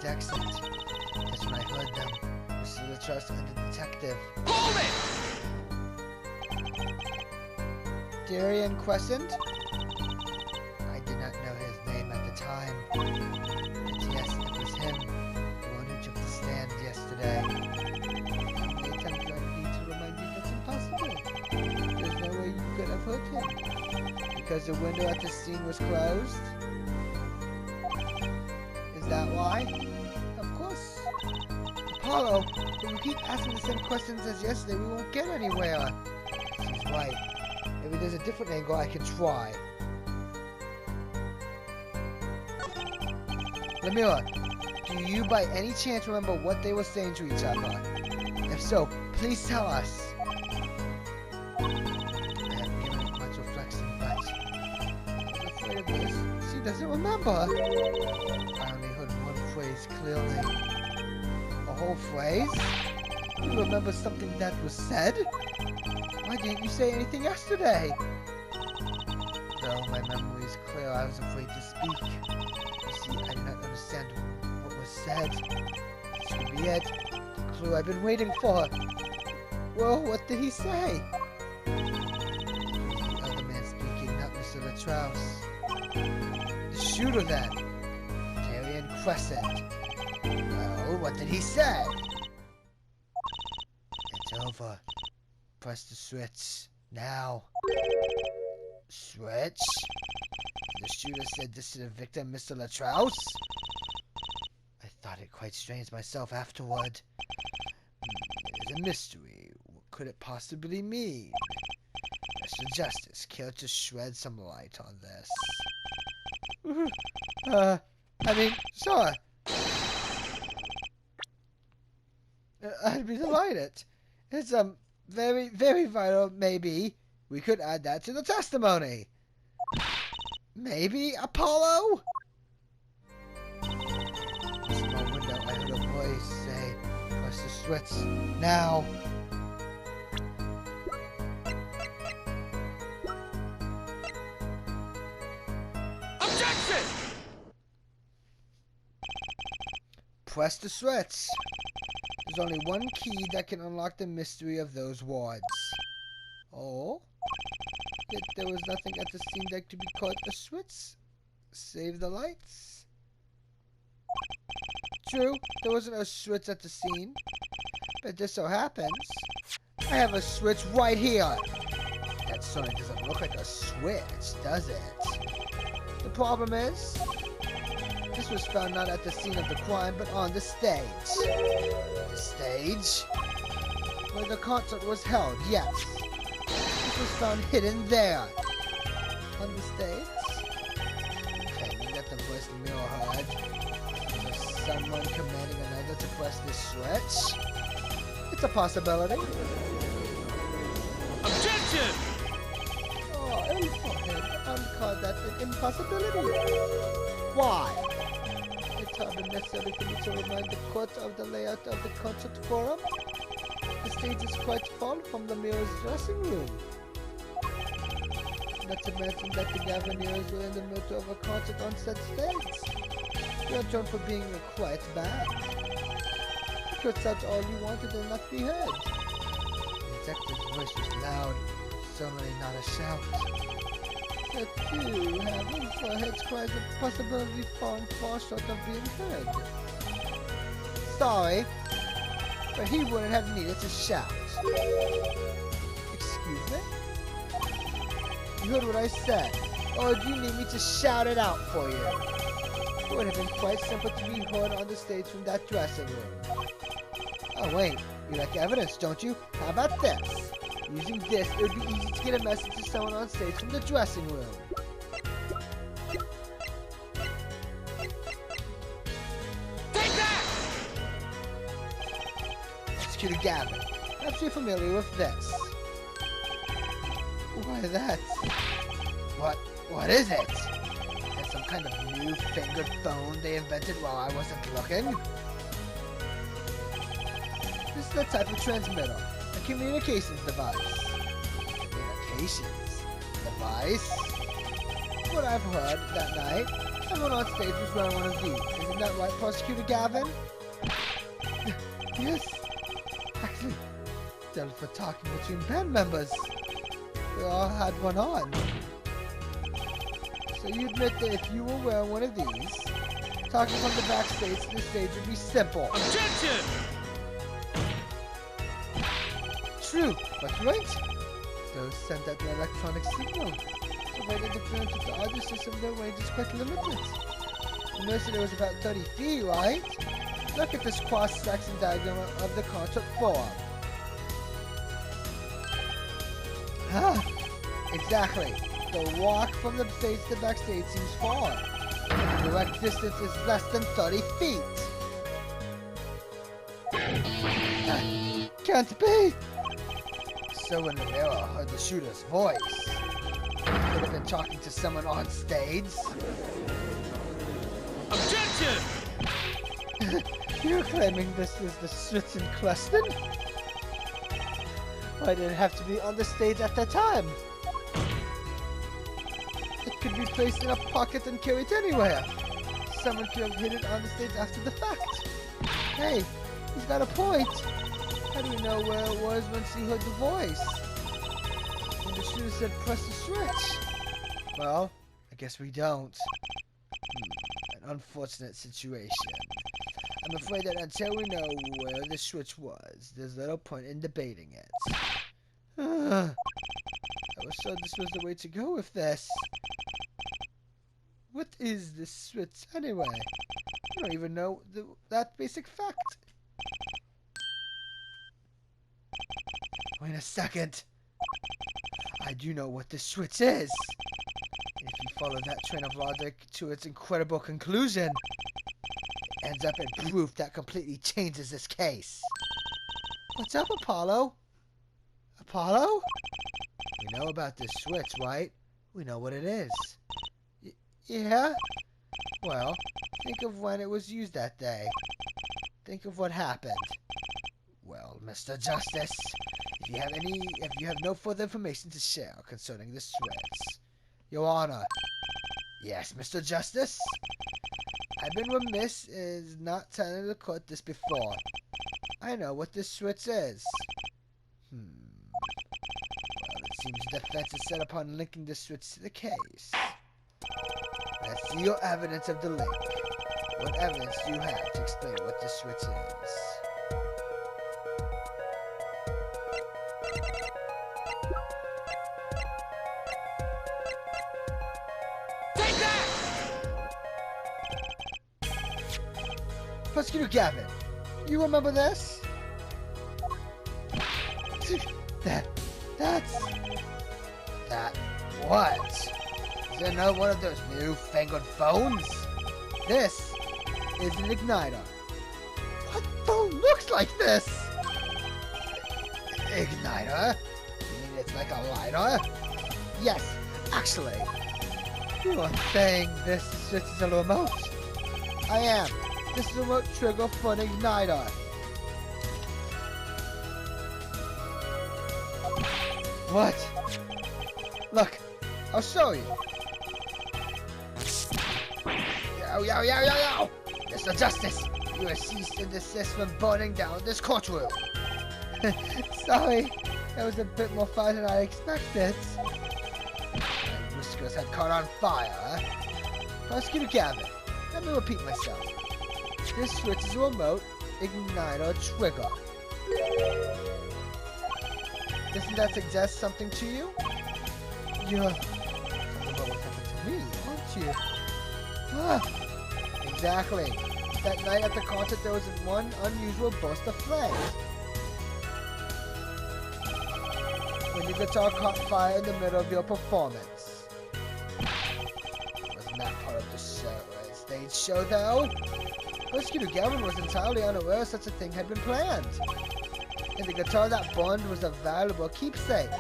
the exit. That's when I heard them. Mr. Latrell and the detective. Hold it! Darian Crescend? I did not know his name at the time. But yes, it was him. The one who took the stand yesterday. They attempted to remind me that's impossible. There's no way you could have hurt him. Because the window at the scene was closed? Is that why? Of course. Apollo, if you keep asking the same questions as yesterday, we won't get anywhere. She's right. Maybe there's a different angle I can try. Lemira, do you by any chance remember what they were saying to each other? If so, please tell us. I haven't given it much reflection, but I'm afraid of this. She doesn't remember. I only heard one phrase clearly. A whole phrase? You remember something that was said? Why didn't you say anything yesterday? Though my memory is clear, I was afraid to speak. You see, I do not understand what was said. This could be it. The clue I've been waiting for. Well, what did he say? The other man speaking, not Mr. Latrell. The shooter, then. Darian Crescend. Well, what did he say? It's over. Press the switch. Now. Switch? The shooter said this to the victim, Mr. Latrell? I thought it quite strange myself afterward. It is a mystery. What could it possibly mean? Mr. Justice, care to shed some light on this? I mean, sure. I'd be delighted. It's, very, very vital, maybe. We could add that to the testimony. Maybe, Apollo? In a small window, I heard a voice say, press the switch, now. Objection! Press the switch. There's only one key that can unlock the mystery of those wards. Oh? Yet there was nothing at the scene that could be called a switch. Save the lights. True, there wasn't a switch at the scene. But just so happens, I have a switch right here. That certainly doesn't look like a switch, does it? The problem is, this was found not at the scene of the crime, but on the stage. The stage? Where the concert was held, yes. This was found hidden there. On the stage? Claiming that the voice the mirror heard was someone commanding another to press this switch? It's a possibility. Objection! Oh, I'll call that an impossibility. Why? It's hardly necessary for me to remind the court of the layout of the concert forum. The stage is quite far from the mirror's dressing room. Not to mention that the Gaverniers were in the middle of a concert on said stage. You are known for being a quiet band. You could shout all you wanted and not be heard. The detective's voice was loud, certainly not a shout. Yet you have infrared cries of possibility falling far short of being heard. Sorry, but he wouldn't have needed to shout. Excuse me? You heard what I said, or do you need me to shout it out for you? It would have been quite simple to be heard on the stage from that dressing room. Oh wait, you like evidence, don't you? How about this? Using this, it would be easy to get a message to someone on stage from the dressing room. Take that! Executor Gavin, perhaps you're familiar with this. Why that? What is it? Is some kind of new fingered phone they invented while I wasn't looking? This is the type of transmitter. A communications device. Communications device? What I've heard that night, Someone on stage was wearing one of these. Isn't that right, Prosecutor Gavin? Yes. Actually, dealt for talking between band members. We all had one on. So you admit that if you were wearing one of these, talking from the backstage to the stage would be simple. Objection! True, but right? Those sent out an electronic signal. So by the interference with the audio system, their range is quite limited. You noticed that it was about 30 feet, right? Look at this cross-section diagram of the concert floor. Ah, exactly. The walk from the stage to the backstage seems far. The direct distance is less than 30 feet. Can't be! Someone in the mirror heard the shooter's voice. Could have been talking to someone on stage. Objection! You're claiming this is the Switch in Crescend? Why did it have to be on the stage at the time? It could be placed in a pocket and carried anywhere. Someone could have hid it on the stage after the fact. Hey, he's got a point. How do you know where it was once he heard the voice? And the shooter said press the switch. Well, I guess we don't. An unfortunate situation. I'm afraid that until we know where the switch was, there's little point in debating it. I was sure this was the way to go with this. What is this switch anyway? I don't even know that basic fact. Wait a second. I do know what this switch is. If you follow that train of logic to its incredible conclusion, it ends up in proof that completely changes this case. What's up, Apollo? Apollo? We know about this switch, right? We know what it is. Yeah? Well, think of when it was used that day. Think of what happened. Well, Mr. Justice, if you have no further information to share concerning this switch. Your Honor. Yes, Mr. Justice? I've been remiss in not telling the court this before. I know what this switch is. Well, it seems the defense is set upon linking the switch to the case. Let's see your evidence of the link. What evidence do you have to explain what this switch is? Take that! Prosecutor Gavin, you remember this? That what? Is there not one of those newfangled phones? This is an igniter. What phone looks like this? Igniter? You mean it's like a lighter? Yes, actually. You are saying this switch is a remote? I am. This is a remote trigger for an igniter. What? Look, I'll show you. Yo! Mr. Justice, you are ceased and desist from burning down this courtroom. Sorry, that was a bit more fun than I expected. My whiskers had caught on fire. Prosecutor Gavin, let me repeat myself. This switch is a remote igniter trigger. Doesn't that suggest something to you? You're talking about what happened to me, aren't you? Ah, exactly. That night at the concert, there was one unusual burst of flame. When your guitar caught fire in the middle of your performance. Wasn't that part of the stage show, though? Prosecutor Gavin was entirely unaware such a thing had been planned. And the guitar that burned was a valuable keepsake.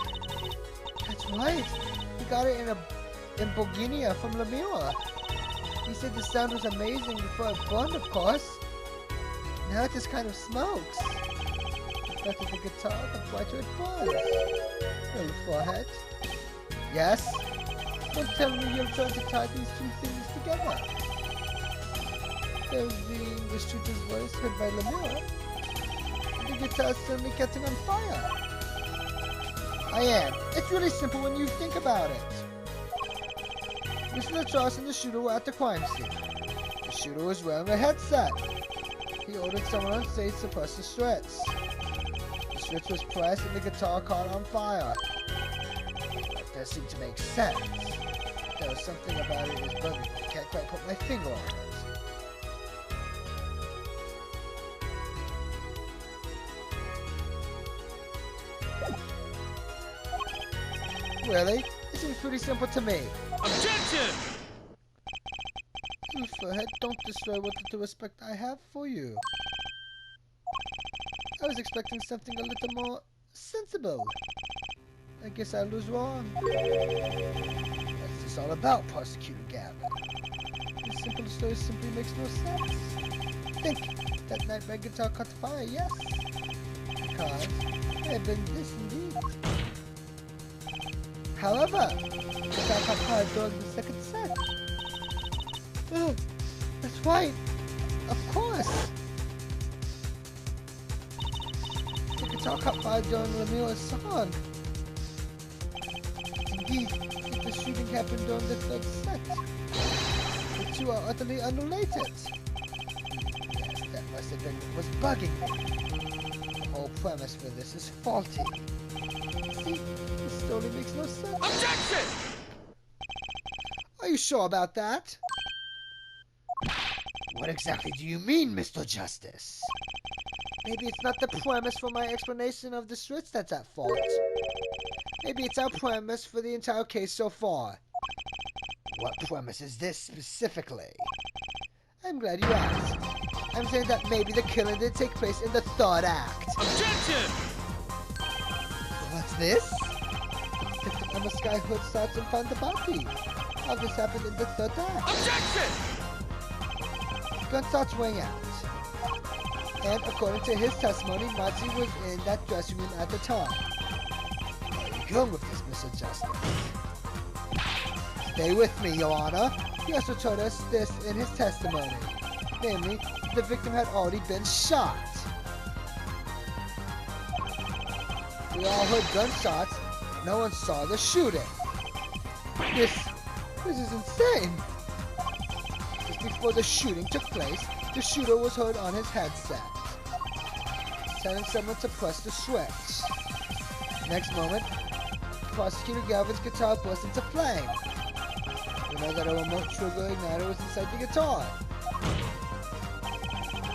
That's right. He got it in Bulgaria from Lamira. He said the sound was amazing before it burned, of course. Now it just kind of smokes. The better the guitar, the brighter it burns. Little forehead. Yes? Don't tell me you're trying to tie these two things together. There's the shooter's voice heard by Lemire. The guitar's suddenly catching on fire. I am. It's really simple when you think about it. Mr. Lacrosse and the shooter were at the crime scene. The shooter was wearing a headset. He ordered someone on stage to press the switch. The switch was pressed and the guitar caught on fire. That does seem to make sense. There was something about it that was bugging me. I can't quite put my finger on it. Really? It seems pretty simple to me. Objection! Forehead, don't destroy what little respect I have for you. I was expecting something a little more sensible. I guess I was wrong. What's this all about, Prosecutor Gavin? This simple story simply makes no sense. Think, that night my guitar caught fire, yes? Because I had been this indeed. However, the guitar caught fire during the second set. Oh, that's right. Of course. The guitar caught fire during Lemire's song. Indeed, if the shooting happened during the third set, the two are utterly unrelated. Yes, that must have been what was bugging me. The whole premise for this is faulty. See, this story makes no sense. Objection! Are you sure about that? What exactly do you mean, Mr. Justice? Maybe it's not the premise for my explanation of the switch that's at fault. Maybe it's our premise for the entire case so far. What premise is this specifically? I'm glad you asked. I'm saying that maybe the killing did take place in the third act. Objection! What's this? Victim Emma Sky Hood starts and found the body. All this happened in the third act. Objection! Gunshots rang out. And according to his testimony, Machi was in that dressing room at the time. Where are you going with this, Mr. Justice? Stay with me, Your Honor. He also told us this in his testimony. Namely, the victim had already been shot. We all heard gunshots. No one saw the shooting. This is insane. Just before the shooting took place, the shooter was heard on his headset, telling someone to press the switch. Next moment, Prosecutor Galvin's guitar burst into flame. We know that a remote trigger igniter was inside the guitar.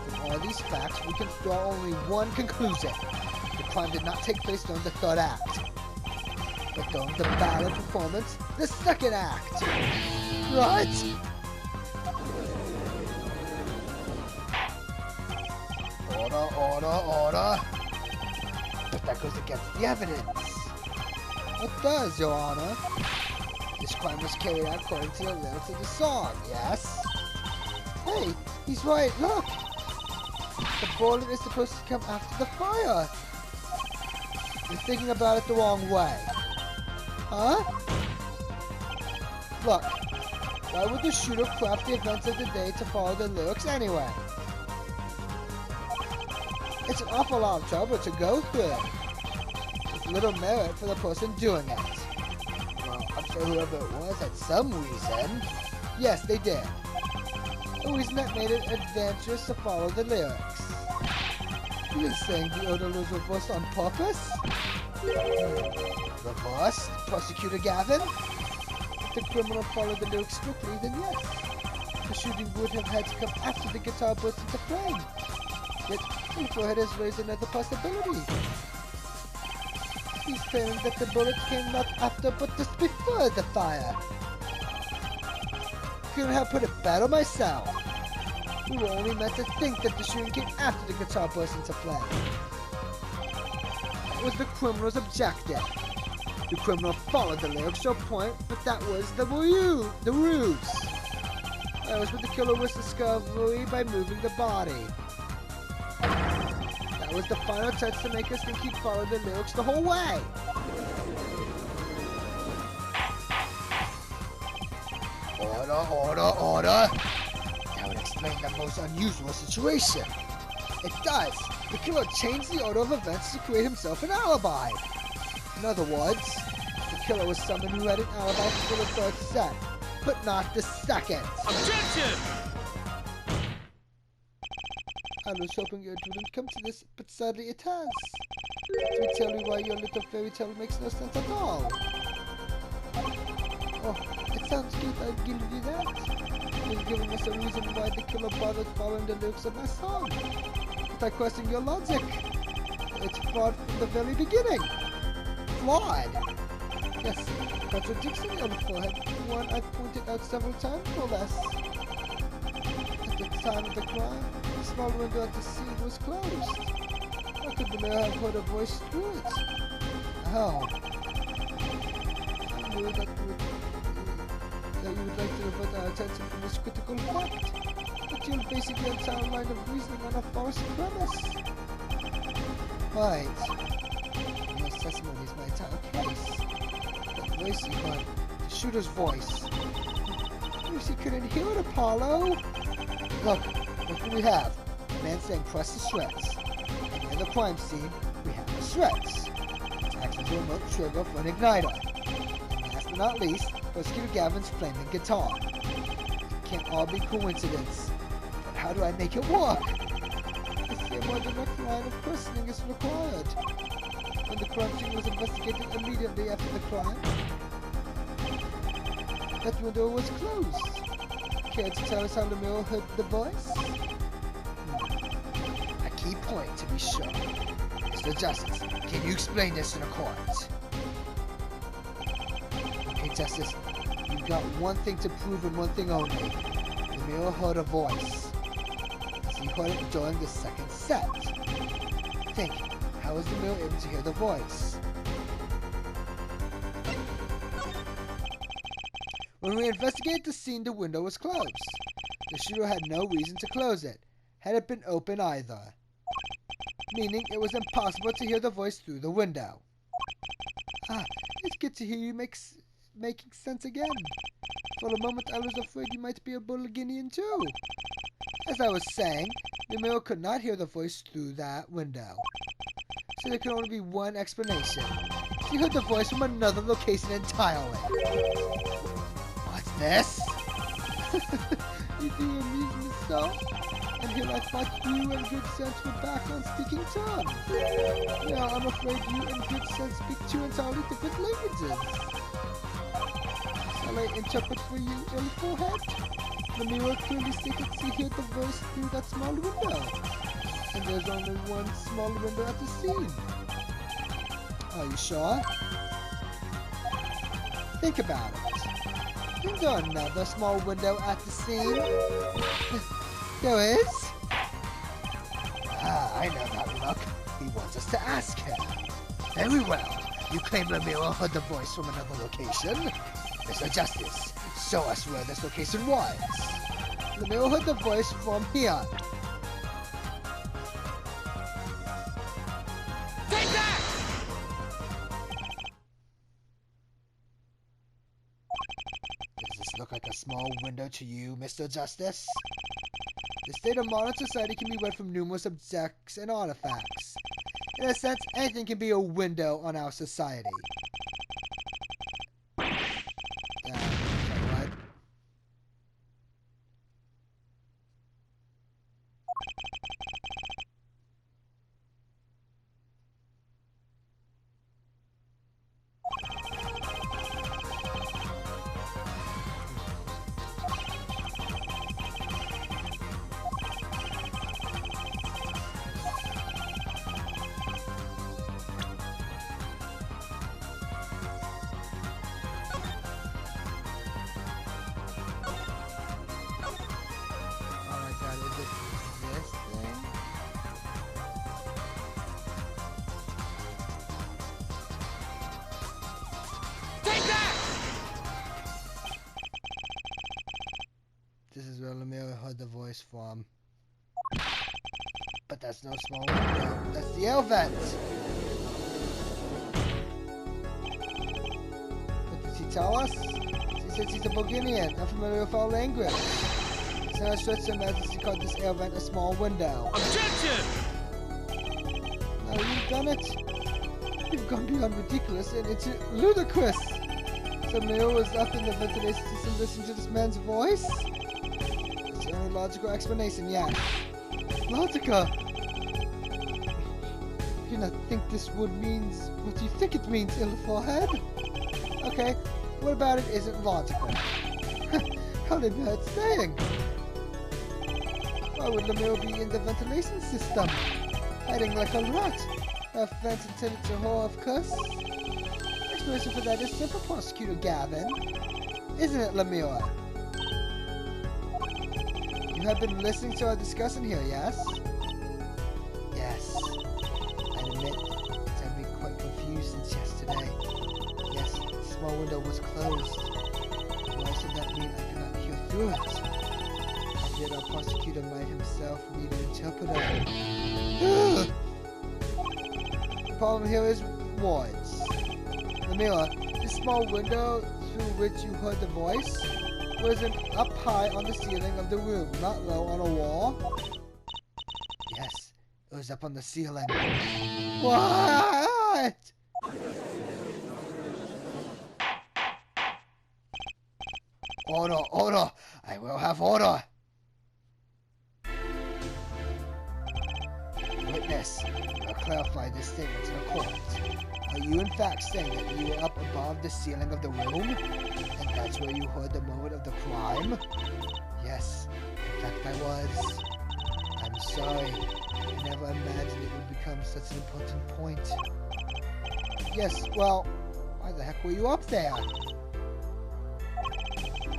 From all these facts, we can draw only one conclusion. The crime did not take place during the third act, but during the ballad performance, the second act. Right? Order. But that goes against the evidence. It does, Your Honor. This crime was carried out according to the lyrics of the song, yes? Hey, he's right, look! The bullet is supposed to come after the fire. You're thinking about it the wrong way. Huh? Look, why would the shooter craft the events of the day to follow the lyrics anyway? It's an awful lot of trouble to go through. With little merit for the person doing it. Well, I'm sure whoever it was had some reason. Yes, they did. A reason that made it adventurous to follow the lyrics. You're saying the order was reversed on purpose? Reversed? Prosecutor Gavin? If the criminal followed the lyrics strictly, then yes. The shooting would have had to come after the guitar burst into flame. Yet, his forehead has raised another possibility. He's claiming that the bullet came not after but just before the fire. Couldn't have put it better myself. We were only meant to think that the shooting came after the guitar burst into flame. That was the criminal's objective. The criminal followed the lyrics to a point, but that was the ruse. That was what the killer was discovery by moving the body. That was the final touch to make us think he followed the lyrics the whole way. Order, order, order. That would explain the most unusual situation. It does. The killer changed the order of events to create himself an alibi. In other words, the killer was someone who had an alibi for the third set, but not the second. Objection! I was hoping it wouldn't come to this, but sadly it has. Let me tell you why your little fairy tale makes no sense at all. Oh, it sounds good, I'll give you that. You're giving us a reason why the killer bothered following the lyrics of my song. But I question your logic. It's flawed from the very beginning. Flawed? Yes, contradiction on the forehead, one I've pointed out several times no less. At the time of the crime, the small window at the scene was closed. How could the mayor have heard a voice through it? How? I knew that you would like to divert our attention from this critical fact, but you're basing your entire line of reasoning on a false premise. Right. Your testimony is my entire case. That voice you heard, the shooter's voice. Perhaps you couldn't hear it, Apollo. Look what we have. A man saying press the shreds. And near the crime scene, we have the shreds. It acts as a remote trigger for an igniter. And last but not least, Prosecutor Gavin's flaming guitar. It can't all be coincidence. But how do I make it work? I see a more direct line of questioning is required. When the crime scene was investigated immediately after the crime, that window was closed. Care to tell us how Lemire heard the voice? A key point, to be sure. Mr. Justice, can you explain this in a court? Okay, Justice, you've got one thing to prove and one thing only. Lemire heard a voice. He heard it during the second set. Think, how was Lemire able to hear the voice? When we investigated the scene, the window was closed. The shooter had no reason to close it, had it been open either. Meaning it was impossible to hear the voice through the window. Ah, it's good to hear you making sense again. For a moment I was afraid you might be a Bulgarian too. As I was saying, Lemire could not hear the voice through that window. So there could only be one explanation. She heard the voice from another location entirely. What's this? You do amuse me so? And here I thought you and Good Sense were back on speaking terms. Yeah, I'm afraid you and Good Sense speak two entirely different languages. Shall I interpret for you, ill forehead? Lemire clearly stated she heard the voice through that small window. And there's only one small window at the scene. Are you sure? Think about it. Is there another small window at the scene? There is? Ah, I know that look. He wants us to ask him. Very well. You claim Lemire heard the voice from another location. Mr. Justice, show us where this location was. Lemire heard the voice from here. Take that! Does this look like a small window to you, Mr. Justice? The state of modern society can be read from numerous objects and artifacts. In a sense, anything can be a window on our society. What? This is where Lemire heard the voice from. But that's no small window. That's the air vent! What did she tell us? She since he's a Bulgarian, unfamiliar with our language. So I stretched him as he called this air vent a small window. Objection! Now you've done it. You've gone beyond ridiculous and it's ludicrous. So Leo was up in the ventilation system listening to this man's voice? It's the only logical explanation, yeah. Logica! You do not think this word means what you think it means, ill forehead? Okay, what about it isn't logical? How did that saying? Why would Lemire be in the ventilation system? Hiding like a rat? A vent intended to whore, of course? Explanation for that is simple, Prosecutor Gavin. Isn't it, Lemire? You have been listening to our discussion here, yes? Yes. I admit that I've been quite confused since yesterday. Yes, the small window was closed. Why should that mean I could not hear through it? I did our prosecutor might himself need an interpreter. The problem here is words. Lemire, this small window through which you heard the voice wasn't up high on the ceiling of the room, not low on a wall. Yes, it was up on the ceiling. What? Order, order! I will have order! Witness, I'll clarify this statement to the court. Are you in fact saying that you were up above the ceiling of the room? And that's where you heard the moment of the crime? Yes, in fact I was. I'm sorry. I never imagined it would become such an important point. Yes, well, why the heck were you up there?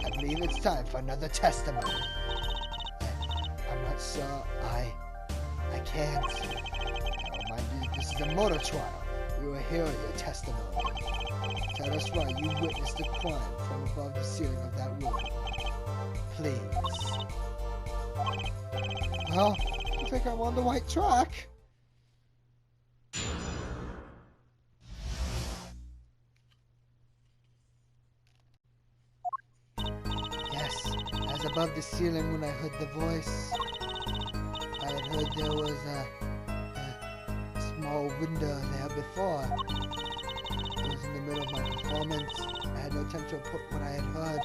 I believe it's time for another testimony. I'm not sure I can't. Now, mind you, this is a murder trial. We will hear your testimony. Tell us why you witnessed the crime from above the ceiling of that room. Please. Well, I think I'm on the right track. Yes, I was above the ceiling when I heard the voice. I had heard there was a small window there before. It was in the middle of my performance. I had no time to report what I had heard.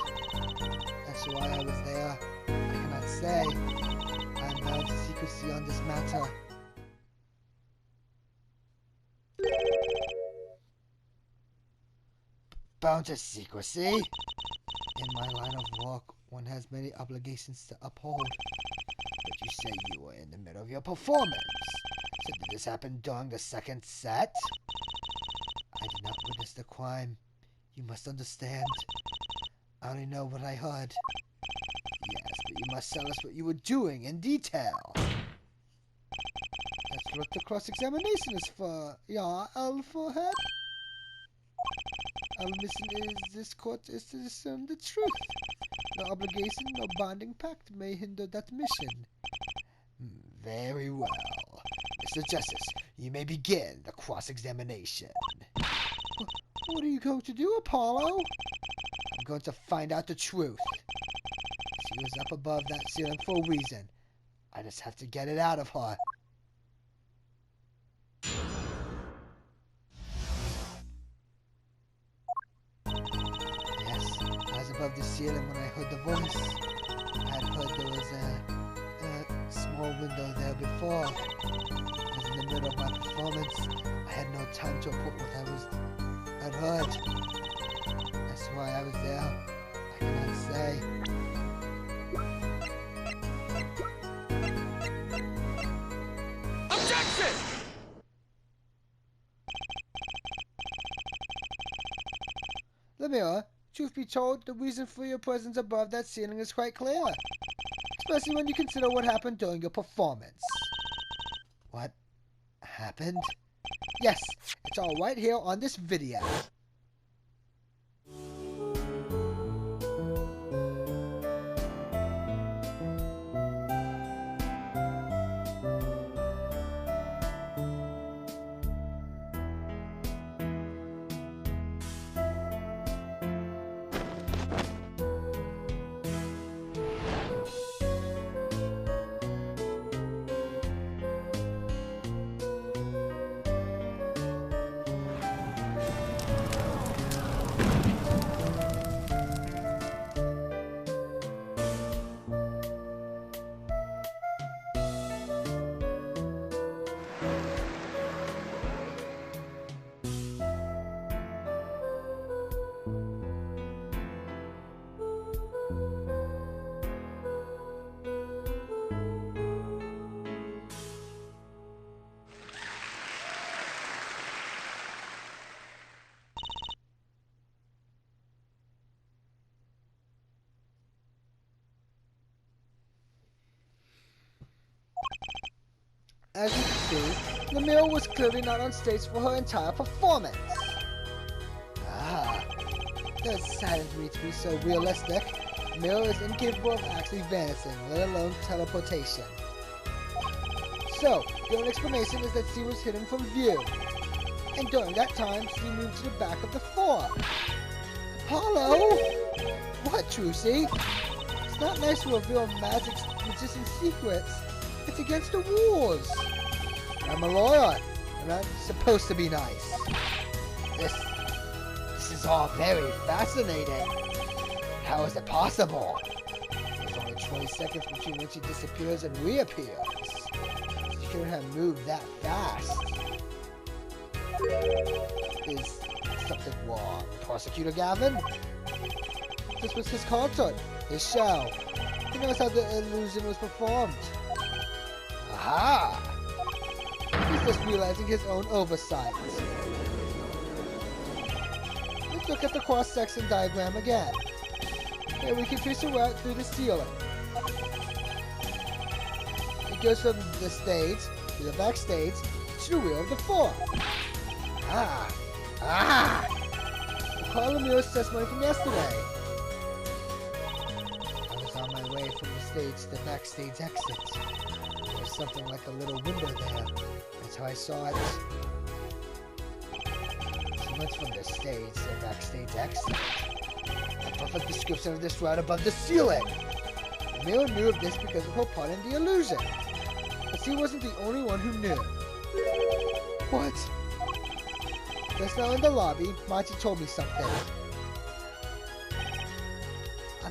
That's why I was there. I cannot say. I am bound to secrecy on this matter. Bound to secrecy? In my line of work, one has many obligations to uphold. But you say you were in the middle of your performance. So did this happen during the second set? I did not witness the crime. You must understand. I only know what I heard. Yes, but you must tell us what you were doing in detail. That's what the cross-examination is for, yeah, Alphahead. Our mission is this court is to discern the truth. No obligation, no binding pact may hinder that mission. Very well. Mr. Justice, you may begin the cross-examination. What are you going to do, Apollo? I'm going to find out the truth. She was up above that ceiling for a reason. I just have to get it out of her. Yes, I was above the ceiling when I heard the voice. I had heard there was a small window there before. I was in the middle of my performance. I had no time to report what I'd heard. That's why I was there. I cannot say. Objection! Lemire, truth be told, the reason for your presence above that ceiling is quite clear. Especially when you consider what happened during your performance. What happened? Yes, it's all right here on this video. as you can see, Lemire was clearly not on stage for her entire performance. Ah, that saddened me to be so realistic. Lemire is incapable of actually vanishing, let alone teleportation. So, the only explanation is that C was hidden from view. And during that time, C moved to the back of the floor. Apollo? What, Trucy? It's not nice to reveal magician's secrets. It's against the rules. I'm a lawyer. I'm not supposed to be nice. This is all very fascinating. How is it possible? There's only 20 seconds between when she disappears and reappears. She couldn't have moved that fast. Is something wrong, Prosecutor Gavin? This was his concert, his show. He knows how the illusion was performed. Aha! He's just realizing his own oversight. Let's look at the cross-section diagram again. Here we can trace a route through the ceiling. It goes from the stage to the backstage to the rear of the floor. Recall Lemire's testimony from yesterday. I was on my way from the stage to the backstage exit. There was something like a little window there. That's how I saw it. So much from the stage to the backstage exit. A perfect description of this route above the ceiling. Lemire knew of this because of her part in the illusion. But she wasn't the only one who knew. What? Just now in the lobby, Machi told me something. I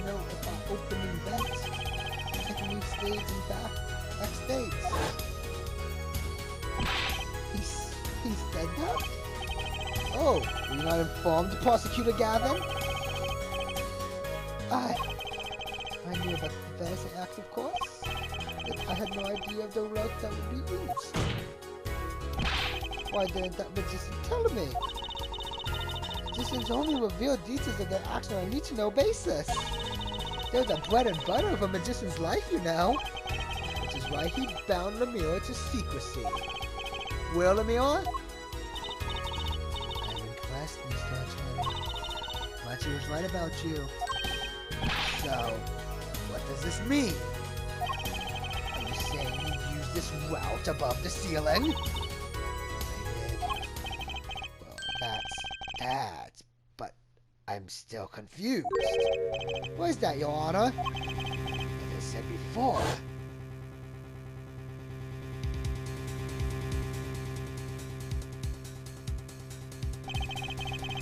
know about opening vents. I can leave stage and backstage. He said that? Oh, were you not informed, Prosecutor Gavin? I knew about the fantasy acts, of course, but I had no idea of the route that would be used. Why didn't that magician tell me? Magicians only reveal details of their acts on a need-to-know basis. They're the bread and butter of a magician's life, you know. Which is why he bound Lemire to secrecy. Will Lemire? I'm impressed, Mr. Attorney. Machi was right about you. So, what does this mean? Are you saying you used this route above the ceiling? That's, but I'm still confused. What is that, Your Honor? As I said before.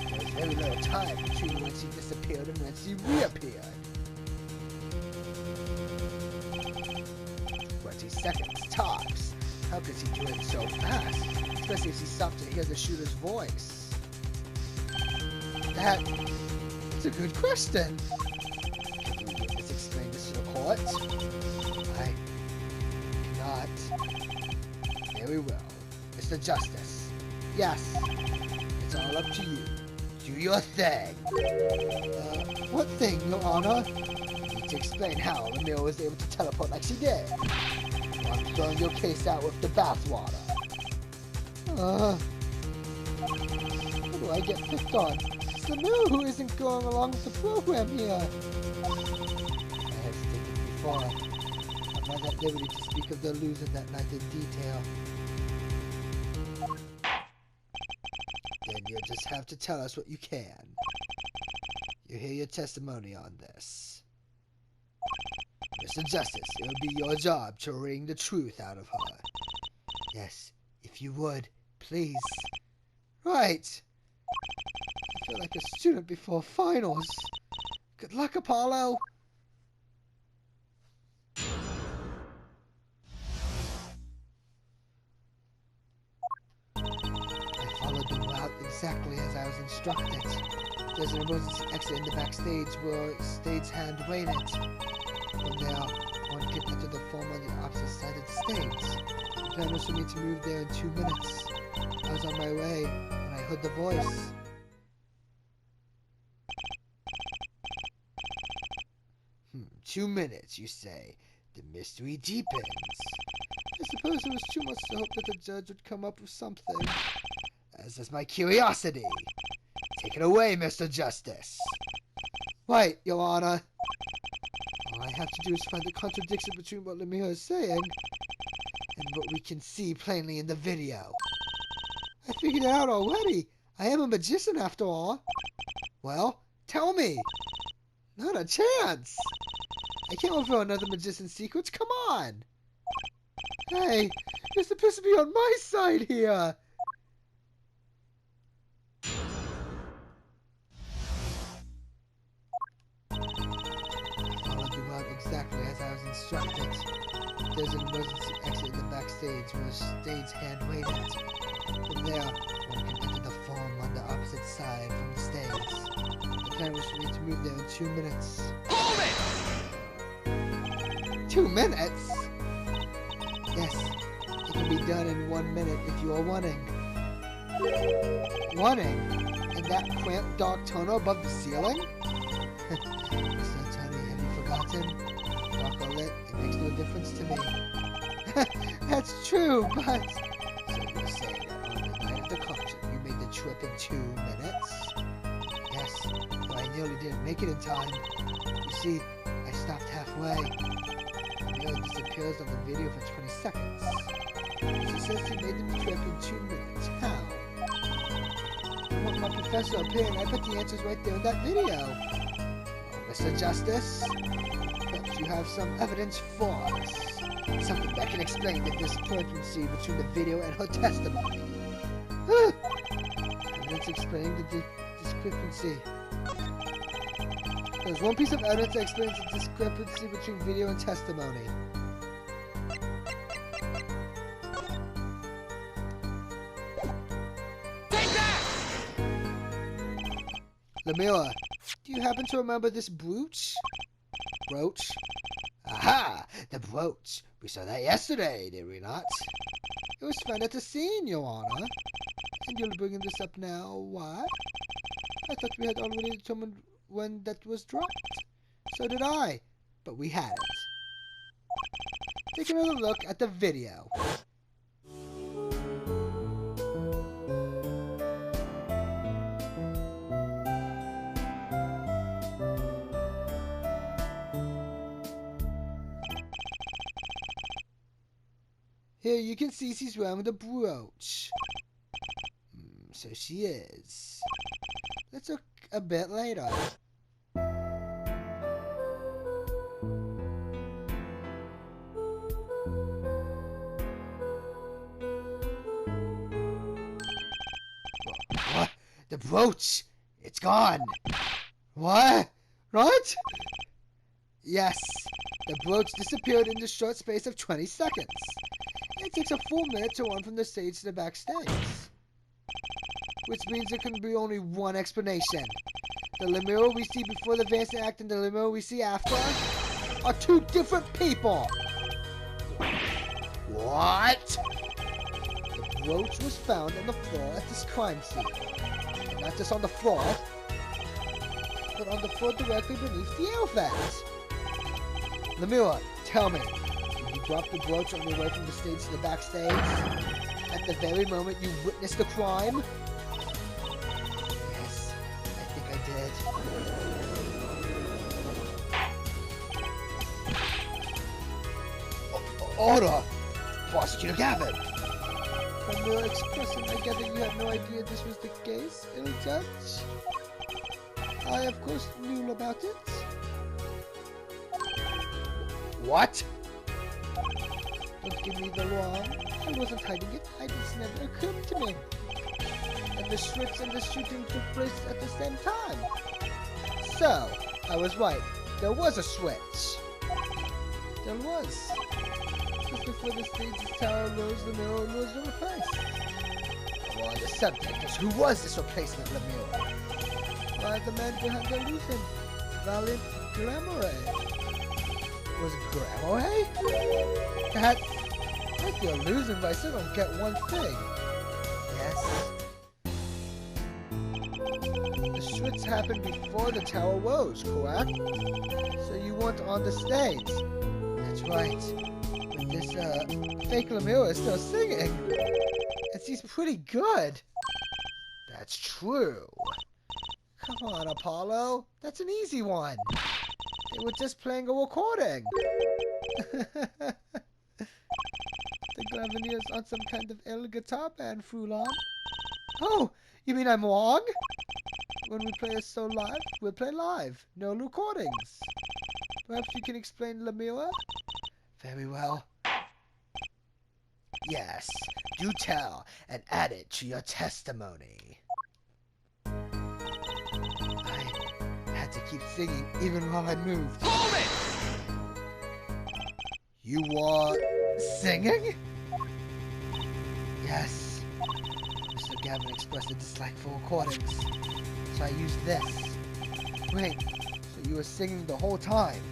There was very little time between when she disappeared and when she reappeared. 20 seconds, tops. How could she do it so fast? Especially if she stopped to hear the shooter's voice. That's a good question. Can you witness explain this to the court? I cannot. Very well. Mr. Justice. Yes. It's all up to you. Do your thing. What thing, Your Honor? You need to explain how Lemire was able to teleport like she did. Or I'm throwing your case out with the bathwater. How do I get picked on? Lemire who isn't going along with the program here. I have stated before, I'm not at liberty to speak of the illusion that night in detail. Then you'll just have to tell us what you can. You hear your testimony on this. Mr. Justice, it will be your job to wring the truth out of her. Yes, if you would, please. Right. I feel like a student before finals. Good luck, Apollo. I followed the route exactly as I was instructed. There's an emergency exit in the backstage where stagehand waited. From there, one can enter the form on the opposite side of the stage. The plan was for me to move there in 2 minutes. I was on my way when I heard the voice. 2 minutes, you say. The mystery deepens. I suppose it was too much to hope that the judge would come up with something. As is my curiosity. Take it away, Mr. Justice. Right, Your Honor. All I have to do is find the contradiction between what Lemire is saying and what we can see plainly in the video. I figured it out already. I am a magician after all. Well, tell me. Not a chance. I can't reveal another magician's secrets. Come on. Hey, you're supposed to be on my side here. Followed the route exactly as I was instructed. There's an emergency exit in the backstage where a stage hand waited. From there, one can enter the foam on the opposite side from the stage. The plan was for me to move there in 2 minutes. Hold it! 2 minutes? Yes, it can be done in 1 minute if you are wanting. Wanting? In that cramped dark tunnel above the ceiling? Mr. Attorney, have you forgotten? Dark or lit, it makes no difference to me. That's true, but... So you're saying that on the night of the concert, you made the trip in 2 minutes? Yes, though I nearly didn't make it in time. You see, I stopped halfway. Nearly disappears on the video for 20 seconds. She says she made the trip in 2 minutes. How? From what my professor opinion, I put the answers right there in that video. Oh, Mr. Justice, perhaps you have some evidence for us. Something that can explain the discrepancy between the video and her testimony. Evidence explaining the discrepancy. There's one piece of evidence that explains the discrepancy between video and testimony. Take that! Lemire, do you happen to remember this brooch? Brooch? Aha! The brooch. We saw that yesterday, did we not? It was found at the scene, Your Honor. And you're bringing this up now. Why? I thought we had already determined when that was dropped. So did I. But we hadn't. Take another look at the video. Here you can see she's wearing the brooch. So she is. Let's look a bit later. What? The brooch! It's gone! What? Right? Yes, the brooch disappeared in the short space of 20 seconds. It takes a full minute to run from the stage to the backstage. Which means there can be only one explanation. The Lemire we see before the dancing act and the Lemire we see after are two different people. What? The brooch was found on the floor at this crime scene. And not just on the floor, but on the floor directly beneath the elephant. Lemire, tell me, did you drop the brooch on your way from the stage to the backstage? At the very moment you witnessed the crime? Yes, I think I did. Order! Prosecutor Gavin! From your expression, I gather you had no idea this was the case, ill judge? I, of course, knew about it. What? Don't give me the wrong. I wasn't hiding it. It just never occurred to me. And the switch and the shooting took place at the same time. So, I was right. There was a switch. There was. Just before the stage's tower rose, the mirror was replaced. Well, the subject is, who was this replacement Lemire? Why, the man behind the illusion. Valiant Glamour. Was Gramoe? That's like the illusion, but I still don't get one thing. Yes. The switch happened before the tower rose, correct? So you weren't on the stage. That's right. this fake Lemur is still singing. And she's pretty good. That's true. Come on, Apollo. That's an easy one. They were just playing a recording. The Glaviniers on some kind of air guitar band, Frulon. Oh, you mean I'm wrong? When we play a show live, we'll play live. No recordings. Perhaps you can explain Lemura? Very well. Yes, do tell and add it to your testimony. I had to keep singing even while I moved. Hold it! You were singing? Yes. Mr. Gavin expressed a dislike for recordings, so I used this. Wait, so you were singing the whole time?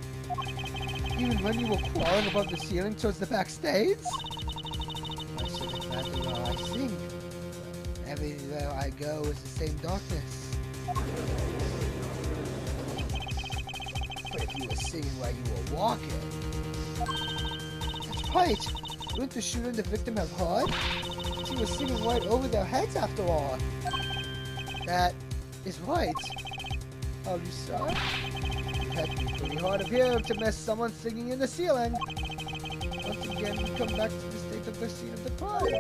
Even when you were crawling above the ceiling towards the backstage? I said exactly how I sing. Everywhere I go is the same darkness. But if you were singing while you were walking... That's right! Wouldn't the shooter and the victim have heard? She was singing right over their heads after all. That is right. Oh, you saw it? That'd be pretty hard of him to miss someone singing in the ceiling. Once again, we come back to the state of the scene of the crime.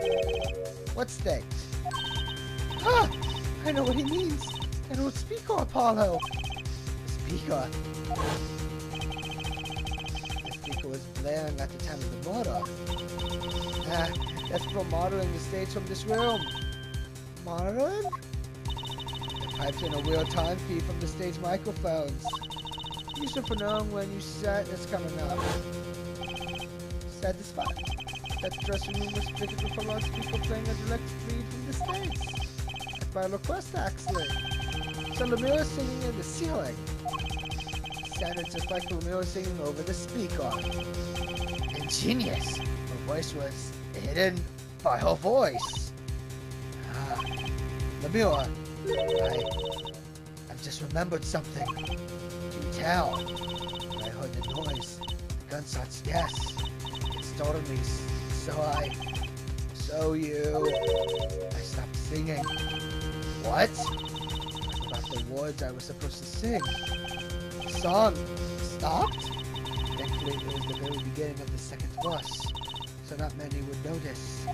What state? Ah! I know what he means. An old speaker, Apollo. Speaker. The speaker was blaring at the time of the murder. Ah, that's for monitoring the stage from this room. Monitoring? It pipes in a real time feed from the stage microphones. Useful for knowing when you set is coming up. Satisfied that the dressing room was fitted with a loudspeaker playing a direct feed from the stage. At my request, actually. So Lemur singing in the ceiling. Sounded just like Lemur singing over the speaker. Ingenious. Her voice was hidden by her voice. Ah, Lemur, I've just remembered something. Do tell. When I heard the noise, the gunshots, yes. It startled me, I stopped singing. What? About the words I was supposed to sing. The song stopped? Thankfully, it was the very beginning of the second verse, so not many would notice.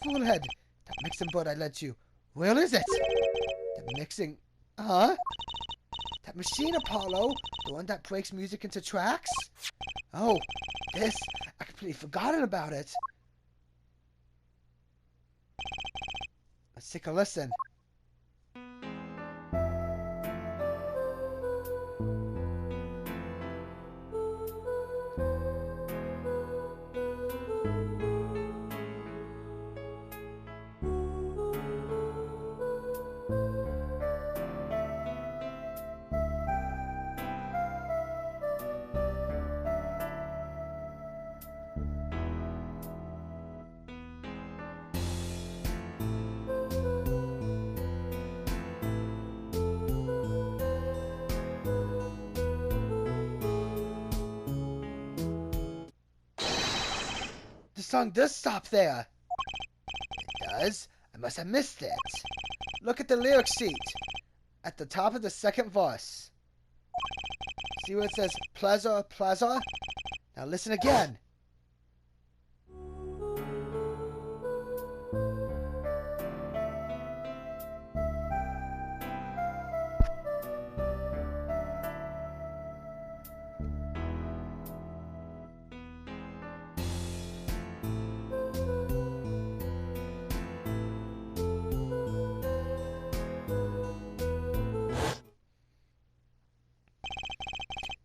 Foolhead! That mixing board I lent you. Where is it? The mixing... Huh? That machine, Apollo? The one that breaks music into tracks? Oh, this... I completely forgotten about it. Let's take a listen. The song does stop there. It does? I must have missed it. Look at the lyric sheet. At the top of the second verse. See where it says Plaza, Plaza? Now listen again.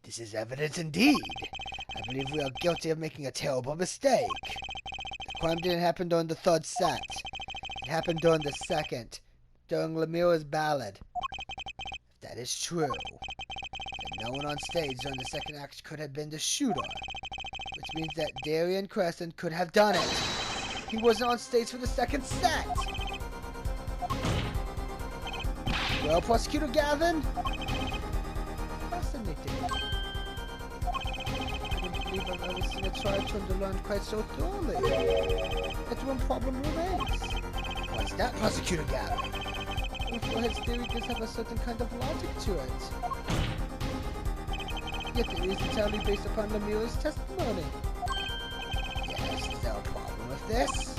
This is evidence indeed. I believe we are guilty of making a terrible mistake. The crime didn't happen during the third set. It happened during the second, during Lemura's ballad. If that is true, then no one on stage during the second act could have been the shooter, which means that Darian Crescend could have done it. He wasn't on stage for the second set. Well, Prosecutor Gavin? Fascinating. can't believe I've ever seen a child turn the line quite so thoroughly. Yet one problem remains. What's that, Prosecutor Gary? Forehead's theory does have a certain kind of logic to it. Yet it is entirely based upon Lemura's testimony. Yes, is there a problem with this?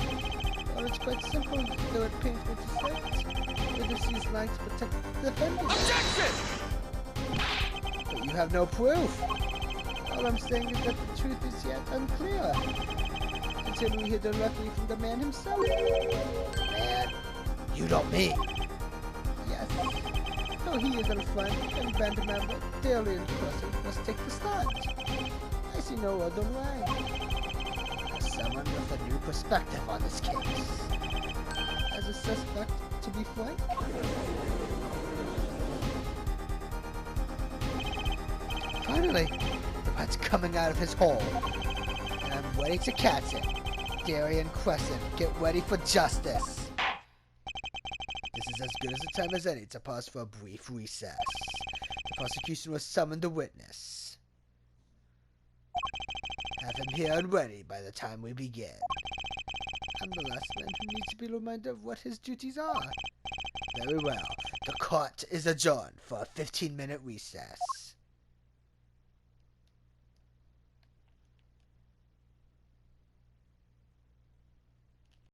Well, it's quite simple, though it pains me to say it. Witnesses like to protect the defendant. Objection! But you have no proof. All I'm saying is that the truth is yet unclear. Until we hear directly from the man himself. Man? You don't mean? Yes. Though he is our friend and band member, Darian Crescend must take the stand. I see no other way. As someone with a new perspective on this case. As a suspect, to be frank. Finally, the rat's coming out of his hole. And I'm ready to catch it. Darian Crescend, get ready for justice. This is as good as a time as any to pause for a brief recess. The prosecution will summon the witness. Have him here and ready by the time we begin. I'm the last man who needs to be reminded of what his duties are. Very well. The court is adjourned for a 15-minute recess.